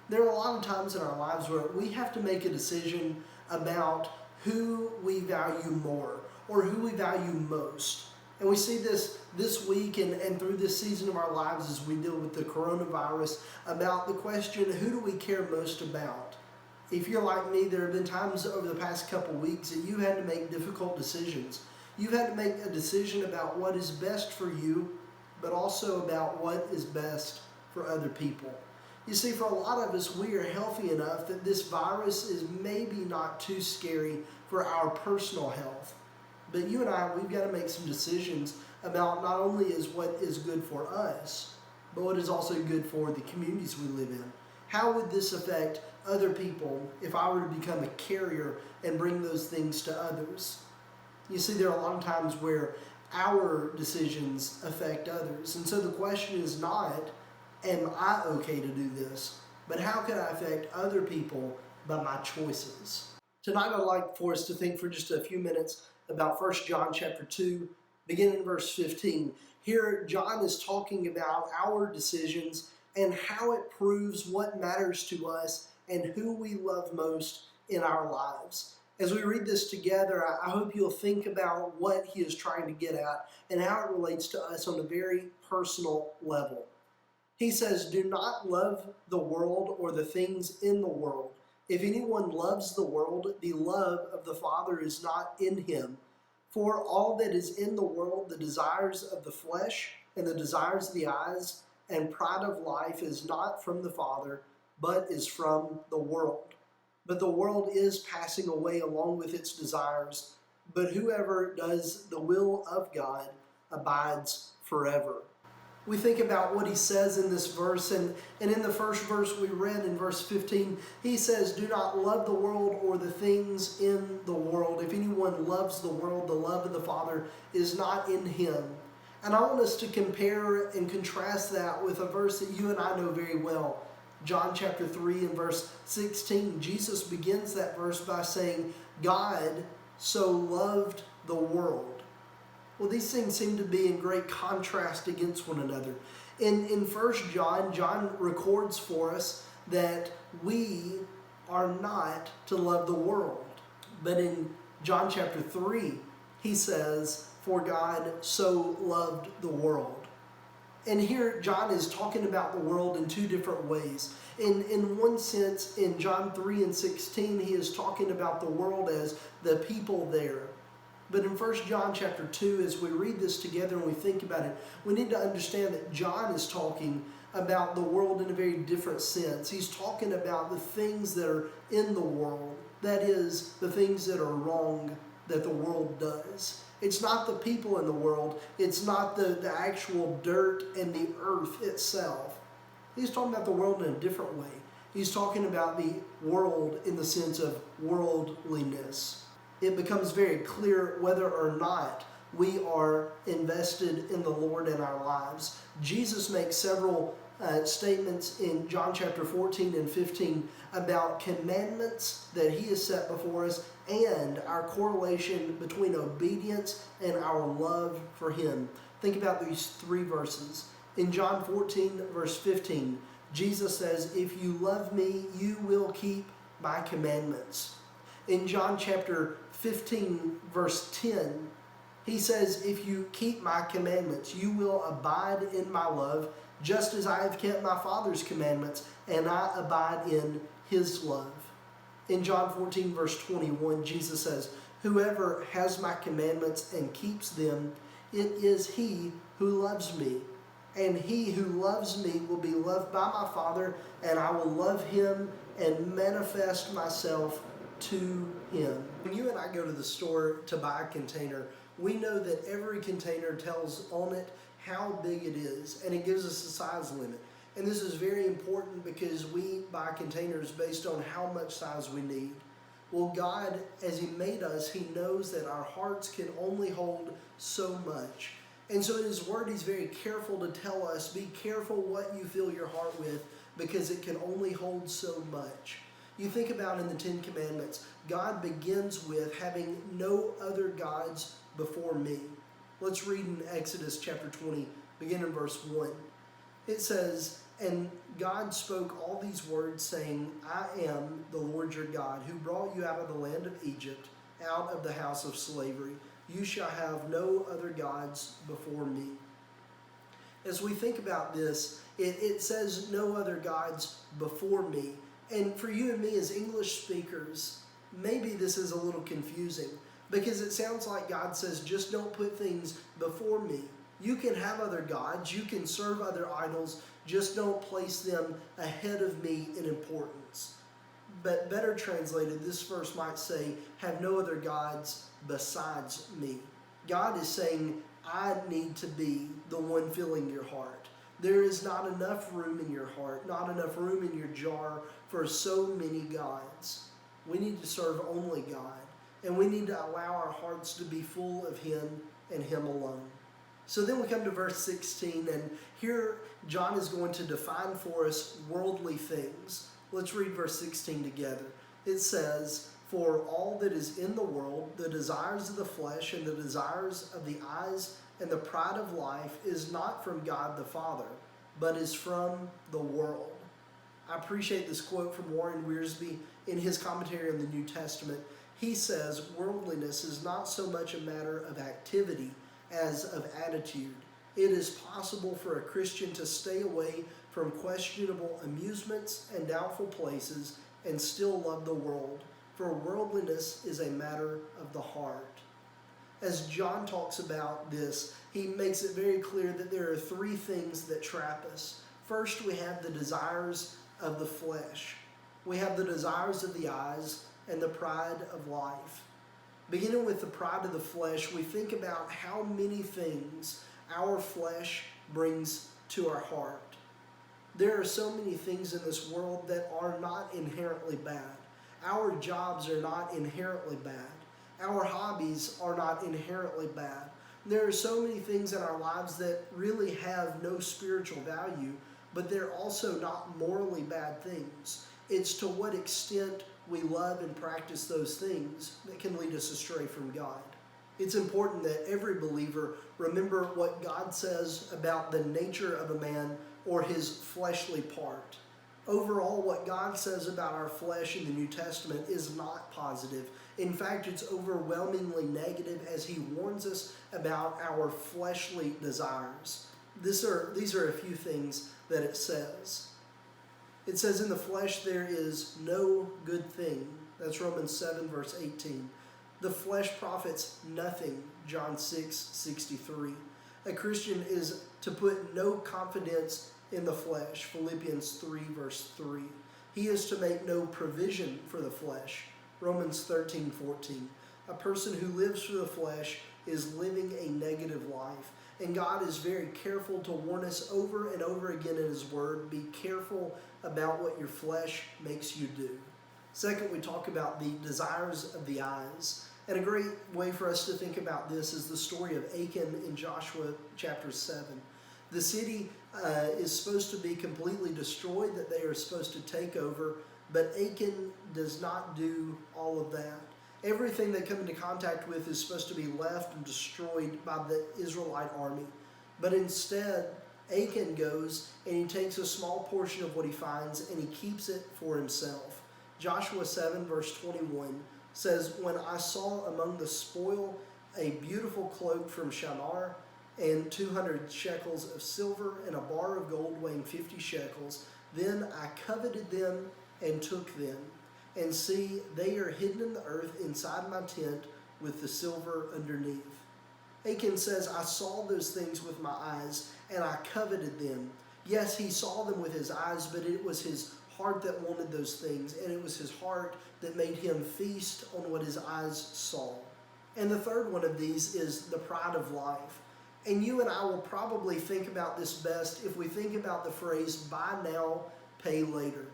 There are a lot of times in our lives where we have to make a decision about who we value more or who we value most. And we see this week and through this season of our lives as we deal with the coronavirus about the question, who do we care most about? If you're like me, there have been times over the past couple weeks that you had to make difficult decisions. You've had to make a decision about what is best for you, but also about what is best for other people. You see, for a lot of us, we are healthy enough that this virus is maybe not too scary for our personal health. But you and I, we've got to make some decisions about not only is what is good for us, but what is also good for the communities we live in. How would this affect other people if I were to become a carrier and bring those things to others? You see, there are a lot of times where our decisions affect others. And so the question is not, am I okay to do this? But how can I affect other people by my choices? Tonight I'd like for us to think for just a few minutes about 1 John chapter 2, beginning in verse 15. Here John is talking about our decisions and how it proves what matters to us and who we love most in our lives. As we read this together, I hope you'll think about what he is trying to get at and how it relates to us on a very personal level. He says, "Do not love the world or the things in the world. If anyone loves the world, the love of the Father is not in him. For all that is in the world, the desires of the flesh and the desires of the eyes and pride of life is not from the Father, but is from the world. But the world is passing away along with its desires, but whoever does the will of God abides forever." We think about what he says in this verse, and in the first verse we read in verse 15, he says, "Do not love the world or the things in the world. If anyone loves the world, the love of the Father is not in him." And I want us to compare and contrast that with a verse that you and I know very well. John chapter 3 and verse 16, Jesus begins that verse by saying, "God so loved the world." Well, these things seem to be in great contrast against one another. In 1 John, John records for us that we are not to love the world. But in John chapter 3, he says, "For God so loved the world." And here John is talking about the world in two different ways. In one sense, in John 3 and 16, he is talking about the world as the people there. But in 1 John chapter 2, as we read this together and we think about it, we need to understand that John is talking about the world in a very different sense. He's talking about the things that are in the world, that is, the things that are wrong that the world does. It's not the people in the world, it's not the actual dirt and the earth itself. He's talking about the world in a different way. He's talking about the world in the sense of worldliness. It becomes very clear whether or not we are invested in the Lord in our lives. Jesus makes several statements in John chapter 14 and 15 about commandments that he has set before us and our correlation between obedience and our love for him. Think about these three verses. In John 14 verse 15, Jesus says, "If you love me, you will keep my commandments." In John chapter 15 verse 10, he says, "If you keep my commandments, you will abide in my love, just as I have kept my Father's commandments, and I abide in his love." In John 14 verse 21, Jesus says, "Whoever has my commandments and keeps them, it is he who loves me. And he who loves me will be loved by my Father, and I will love him and manifest myself to him." When you and I go to the store to buy a container, we know that every container tells on it how big it is, and it gives us a size limit. And this is very important because we buy containers based on how much size we need. Well, God, as he made us, he knows that our hearts can only hold so much. And so in his word, he's very careful to tell us, be careful what you fill your heart with, because it can only hold so much. You think about in the Ten Commandments, God begins with having no other gods before me. Let's read in Exodus chapter 20, begin in verse 1. It says, And God spoke all these words, saying, I am the Lord your God, who brought you out of the land of Egypt, out of the house of slavery. You shall have no other gods before me. As we think about this, it says no other gods before me. And for you and me as English speakers, maybe this is a little confusing because it sounds like God says, just don't put things before me. You can have other gods, you can serve other idols, just don't place them ahead of me in importance. But better translated, this verse might say, have no other gods besides me. God is saying, I need to be the one filling your heart. There is not enough room in your heart, not enough room in your jar for so many gods. We need to serve only God, and we need to allow our hearts to be full of Him and Him alone. So then we come to verse 16, and here John is going to define for us worldly things. Let's read verse 16 together. It says, for all that is in the world, the desires of the flesh and the desires of the eyes and the pride of life is not from God the Father, but is from the world. I appreciate this quote from Warren Wiersbe in his commentary on the New Testament. He says, worldliness is not so much a matter of activity as of attitude. It is possible for a Christian to stay away from questionable amusements and doubtful places and still love the world, for worldliness is a matter of the heart. As John talks about this, he makes it very clear that there are three things that trap us. First, we have the desires of the flesh. We have the desires of the eyes and the pride of life. Beginning with the pride of the flesh, we think about how many things our flesh brings to our heart. There are so many things in this world that are not inherently bad. Our jobs are not inherently bad. Our hobbies are not inherently bad. There are so many things in our lives that really have no spiritual value, but they're also not morally bad things. It's to what extent we love and practice those things that can lead us astray from God. It's important that every believer remember what God says about the nature of a man or his fleshly part. Overall, what God says about our flesh in the New Testament is not positive. In fact, it's overwhelmingly negative as He warns us about our fleshly desires. These are a few things that it says. It says, in the flesh there is no good thing. That's Romans 7, verse 18. The flesh profits nothing, John 6:63. A Christian is to put no confidence in the flesh, Philippians 3, verse 3. He is to make no provision for the flesh, Romans 13:14. A person who lives for the flesh is living a negative life. And God is very careful to warn us over and over again in His Word, be careful about what your flesh makes you do. Second, we talk about the desires of the eyes. And a great way for us to think about this is the story of Achan in Joshua chapter 7. The city is supposed to be completely destroyed, that they are supposed to take over, but Achan does not do all of that. Everything they come into contact with is supposed to be left and destroyed by the Israelite army. But instead, Achan goes and he takes a small portion of what he finds and he keeps it for himself. Joshua 7 verse 21 says, when I saw among the spoil a beautiful cloak from Shinar and 200 shekels of silver and a bar of gold weighing 50 shekels, then I coveted them and took them. And see, they are hidden in the earth inside my tent with the silver underneath. Achan says, I saw those things with my eyes and I coveted them. Yes, he saw them with his eyes, but it was his heart that wanted those things, and it was his heart that made him feast on what his eyes saw. And the third one of these is the pride of life. And you and I will probably think about this best if we think about the phrase, buy now, pay later.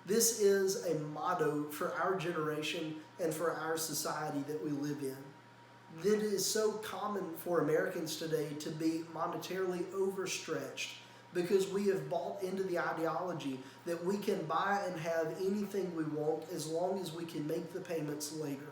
This is a motto for our generation and for our society that we live in. It is so common for Americans today to be monetarily overstretched because we have bought into the ideology that we can buy and have anything we want as long as we can make the payments later.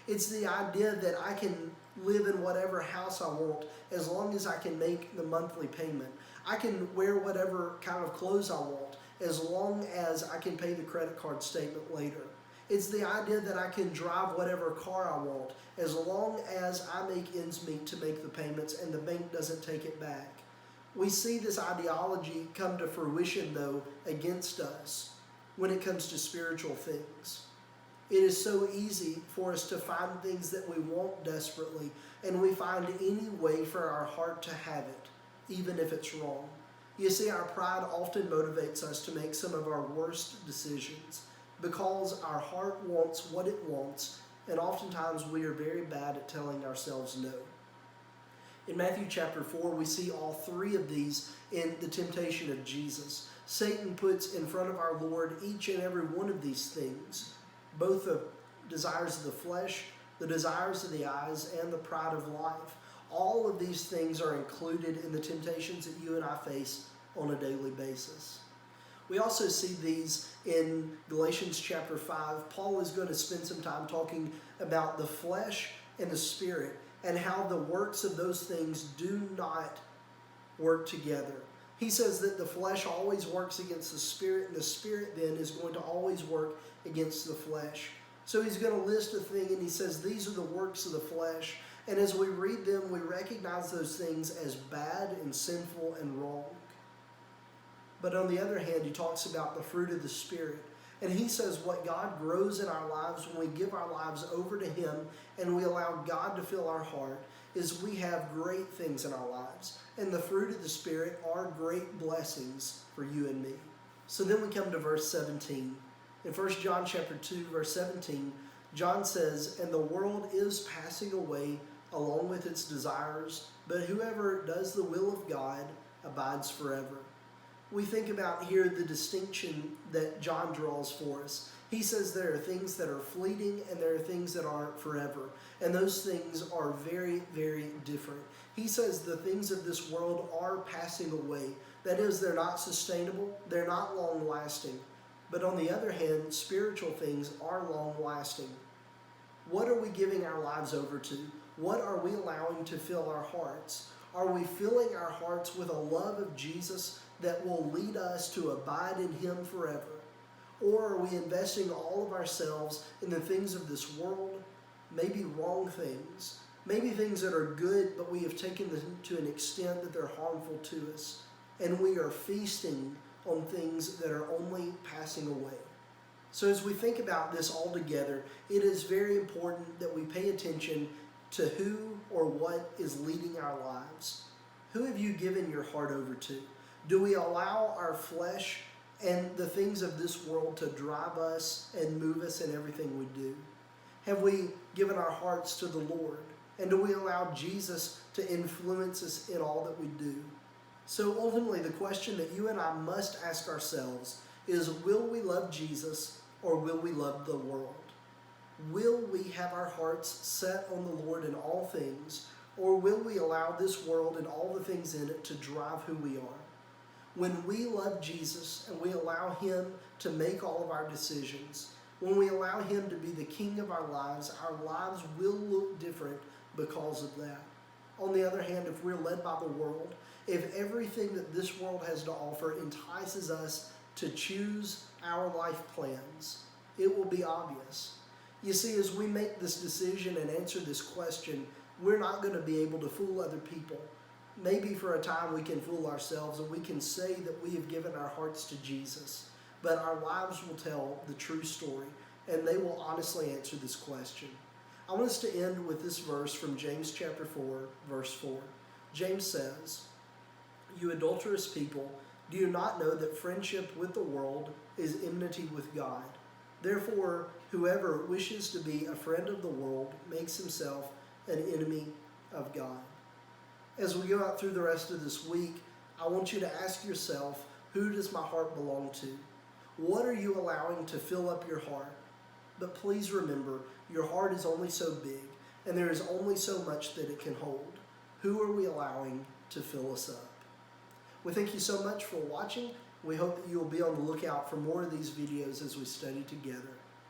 It's the idea that I can live in whatever house I want as long as I can make the monthly payment. I can wear whatever kind of clothes I want as long as I can pay the credit card statement later. It's the idea that I can drive whatever car I want as long as I make ends meet to make the payments and the bank doesn't take it back. We see this ideology come to fruition, though, against us when it comes to spiritual things. It is so easy for us to find things that we want desperately, and we find any way for our heart to have it, even if it's wrong. You see, our pride often motivates us to make some of our worst decisions because our heart wants what it wants, and oftentimes we are very bad at telling ourselves no. In Matthew chapter 4, we see all three of these in the temptation of Jesus. Satan puts in front of our Lord each and every one of these things, both the desires of the flesh, the desires of the eyes, and the pride of life. All of these things are included in the temptations that you and I face on a daily basis. We also see these in Galatians chapter 5. Paul is going to spend some time talking about the flesh and the spirit and how the works of those things do not work together. He says that the flesh always works against the spirit, and the spirit then is going to always work against the flesh. So he's going to list a thing, and he says these are the works of the flesh. And as we read them, we recognize those things as bad and sinful and wrong. But on the other hand, he talks about the fruit of the Spirit. And he says what God grows in our lives when we give our lives over to Him and we allow God to fill our heart is we have great things in our lives. And the fruit of the Spirit are great blessings for you and me. So then we come to verse 17. In 1 John chapter 2, verse 17, John says, "And the world is passing away along with its desires, but whoever does the will of God abides forever." We think about here the distinction that John draws for us. He says there are things that are fleeting and there are things that are forever. And those things are very, very different. He says the things of this world are passing away. That is, they're not sustainable, they're not long-lasting. But on the other hand, spiritual things are long-lasting. What are we giving our lives over to? What are we allowing to fill our hearts? Are we filling our hearts with a love of Jesus that will lead us to abide in Him forever? Or are we investing all of ourselves in the things of this world, maybe wrong things, maybe things that are good, but we have taken them to an extent that they're harmful to us, and we are feasting on things that are only passing away? So as we think about this all together, it is very important that we pay attention to who or what is leading our lives. Who have you given your heart over to? Do we allow our flesh and the things of this world to drive us and move us in everything we do? Have we given our hearts to the Lord? And do we allow Jesus to influence us in all that we do? So ultimately, the question that you and I must ask ourselves is, will we love Jesus or will we love the world? Will we have our hearts set on the Lord in all things, or will we allow this world and all the things in it to drive who we are? When we love Jesus and we allow Him to make all of our decisions, when we allow Him to be the King of our lives will look different because of that. On the other hand, if we're led by the world, if everything that this world has to offer entices us to choose our life plans, it will be obvious. You see, as we make this decision and answer this question, we're not going to be able to fool other people. Maybe for a time we can fool ourselves and we can say that we have given our hearts to Jesus, but our lives will tell the true story, and they will honestly answer this question. I want us to end with this verse from James chapter 4, verse 4. James says, "You adulterous people, do you not know that friendship with the world is enmity with God? Therefore, whoever wishes to be a friend of the world makes himself an enemy of God." As we go out through the rest of this week, I want you to ask yourself, who does my heart belong to? What are you allowing to fill up your heart? But please remember, your heart is only so big, and there is only so much that it can hold. Who are we allowing to fill us up? We thank you so much for watching. We hope that you will be on the lookout for more of these videos as we study together.